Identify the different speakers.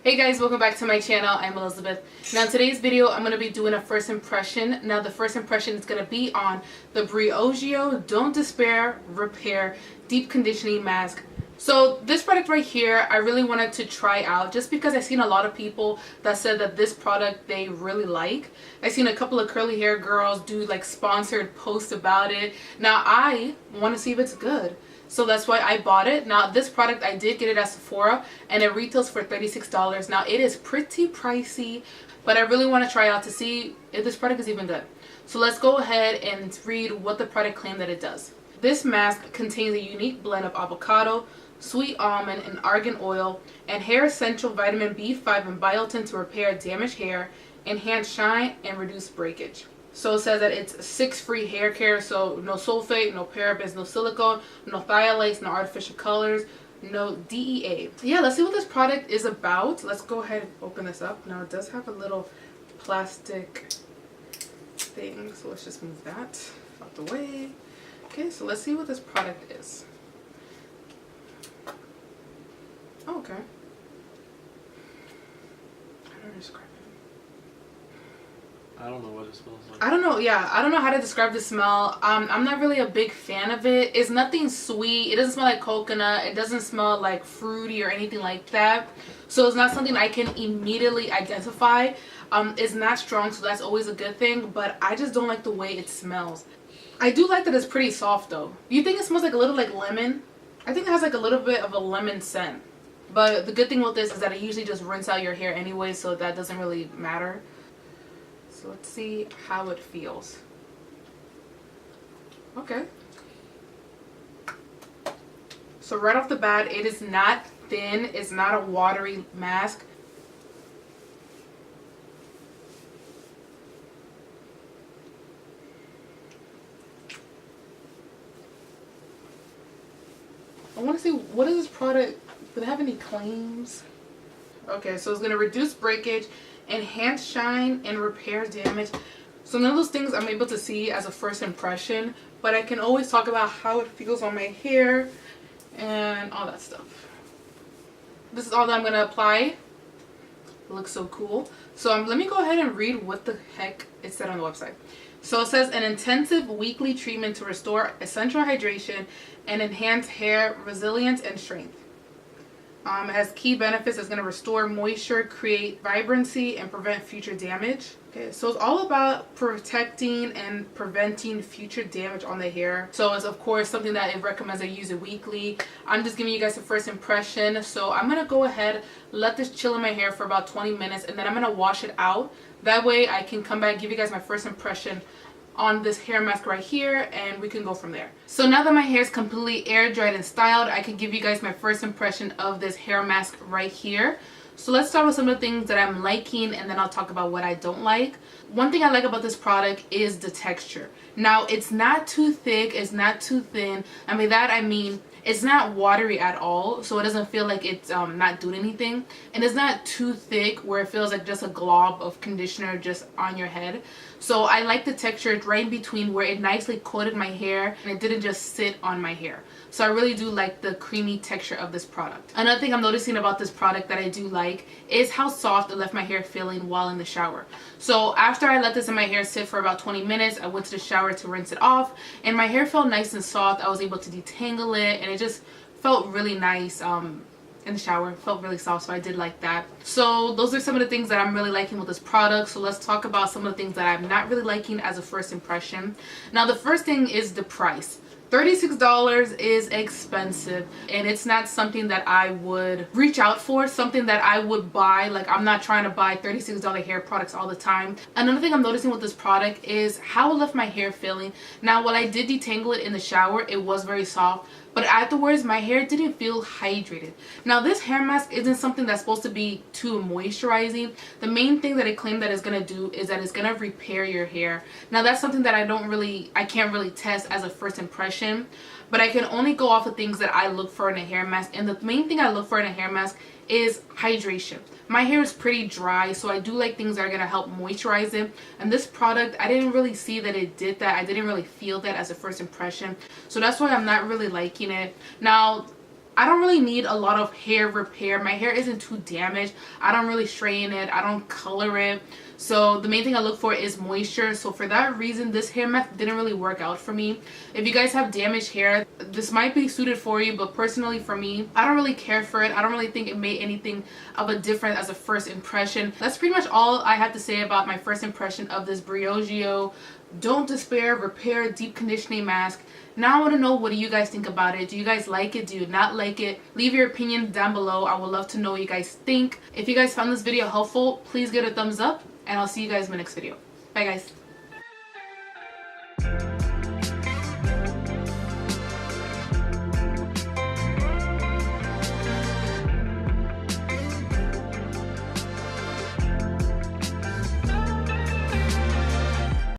Speaker 1: Hey guys, welcome back to my channel. I'm Elizabeth. Now in today's video I'm going to be doing a first impression. Now the first impression is going to be on the Briogeo Don't Despair Repair Deep Conditioning Mask. So this product right here I really wanted to try out just because I've seen a lot of people that said that this product they really like. I've seen a couple of curly hair girls do like sponsored posts about it. Now I want to see if it's good. So that's why I bought it. Now this product I did get it at Sephora and it retails for $36. Now it is pretty pricey, but I really want to try out to see if this product is even good. So let's go ahead and read what the product claimed that it does. This mask contains a unique blend of avocado, sweet almond, and argan oil, and hair essential vitamin B5 and biotin to repair damaged hair, enhance shine, and reduce breakage. So it says that it's 6 free hair care, so no sulfate, no parabens, no silicone, no phthalates, no artificial colors, no DEA. Yeah, let's see what this product is about. Let's go ahead and open this up. Now it does have a little plastic thing, so let's just move that out the way. Okay, so let's see what this product is. Oh, okay. How do I describe it?
Speaker 2: I don't know what it smells like.
Speaker 1: I don't know, yeah, I don't know how to describe the smell. I'm not really a big fan of it. It's nothing sweet. It doesn't smell like coconut. It doesn't smell like fruity or anything like that. So it's not something I can immediately identify. It's not strong, so that's always a good thing, but I just don't like the way it smells. I do like that it's pretty soft though. Do you think it smells like a little like lemon? I think it has like a little bit of a lemon scent. But the good thing with this is that it usually just rinse out your hair anyway, so that doesn't really matter. So let's see how it feels. Okay. So right off the bat, it is not thin. It's not a watery mask. I want to see, what is this product? Do it have any claims? Okay, so it's going to reduce breakage, enhance shine, and repair damage. So none of those things I'm able to see as a first impression, but I can always talk about how it feels on my hair and all that stuff. This is all that I'm going to apply. It looks so cool. So let me go ahead and read what the heck it said on the website. So it says an intensive weekly treatment to restore essential hydration and enhance hair resilience and strength. It has key benefits. It's going to restore moisture, create vibrancy, and prevent future damage. Okay, so it's all about protecting and preventing future damage on the hair. So it's of course something that it recommends I use it weekly. I'm just giving you guys a first impression. So I'm going to go ahead, let this chill in my hair for about 20 minutes, and then I'm going to wash it out. That way I can come back, give you guys my first impression on this hair mask right here, and we can go from there. So now that my hair is completely air dried and styled, I can give you guys my first impression of this hair mask right here. So let's start with some of the things that I'm liking, and then I'll talk about what I don't like. One thing I like about this product is the texture. Now it's not too thick, it's not too thin. I mean it's not watery at all, so it doesn't feel like it's not doing anything, and it's not too thick where it feels like just a glob of conditioner just on your head. So I like the texture. It's right in between where it nicely coated my hair and it didn't just sit on my hair. So I really do like the creamy texture of this product. Another thing I'm noticing about this product that I do like is how soft it left my hair feeling while in the shower. So after I let this in my hair sit for about 20 minutes, I went to the shower to rinse it off, and my hair felt nice and soft. I was able to detangle it, and it just felt really nice in the shower. It felt really soft, so I did like that. So those are some of the things that I'm really liking with this product. So let's talk about some of the things that I'm not really liking as a first impression. Now the first thing is the price. $36 is expensive, and it's not something that I would reach out for, something that I would buy. Like, I'm not trying to buy $36 hair products all the time. Another thing I'm noticing with this product is how it left my hair feeling. Now while I did detangle it in the shower, it was very soft, but afterwards my hair didn't feel hydrated. Now this hair mask isn't something that's supposed to be too moisturizing. The main thing that it claimed that it's going to do is that it's going to repair your hair. Now that's something that I can't really test as a first impression, but I can only go off of things that I look for in a hair mask, and the main thing I look for in a hair mask is hydration. My hair is pretty dry, so I do like things that are going to help moisturize it, and this product, I didn't really see that it did that. I didn't really feel that as a first impression, so that's why I'm not really liking it. Now I don't really need a lot of hair repair. My hair isn't too damaged. I don't really straighten it. I don't color it. So the main thing I look for is moisture. So for that reason, this hair method didn't really work out for me. If you guys have damaged hair, this might be suited for you. But personally for me, I don't really care for it. I don't really think it made anything of a difference as a first impression. That's pretty much all I have to say about my first impression of this Briogeo Don't Despair Repair Deep Conditioning Mask. Now I want to know, what do you guys think about it? Do you guys like it? Do you not like it? Leave your opinion down below. I would love to know what you guys think. If you guys found this video helpful, please give it a thumbs up, and I'll see you guys in my next video. Bye guys.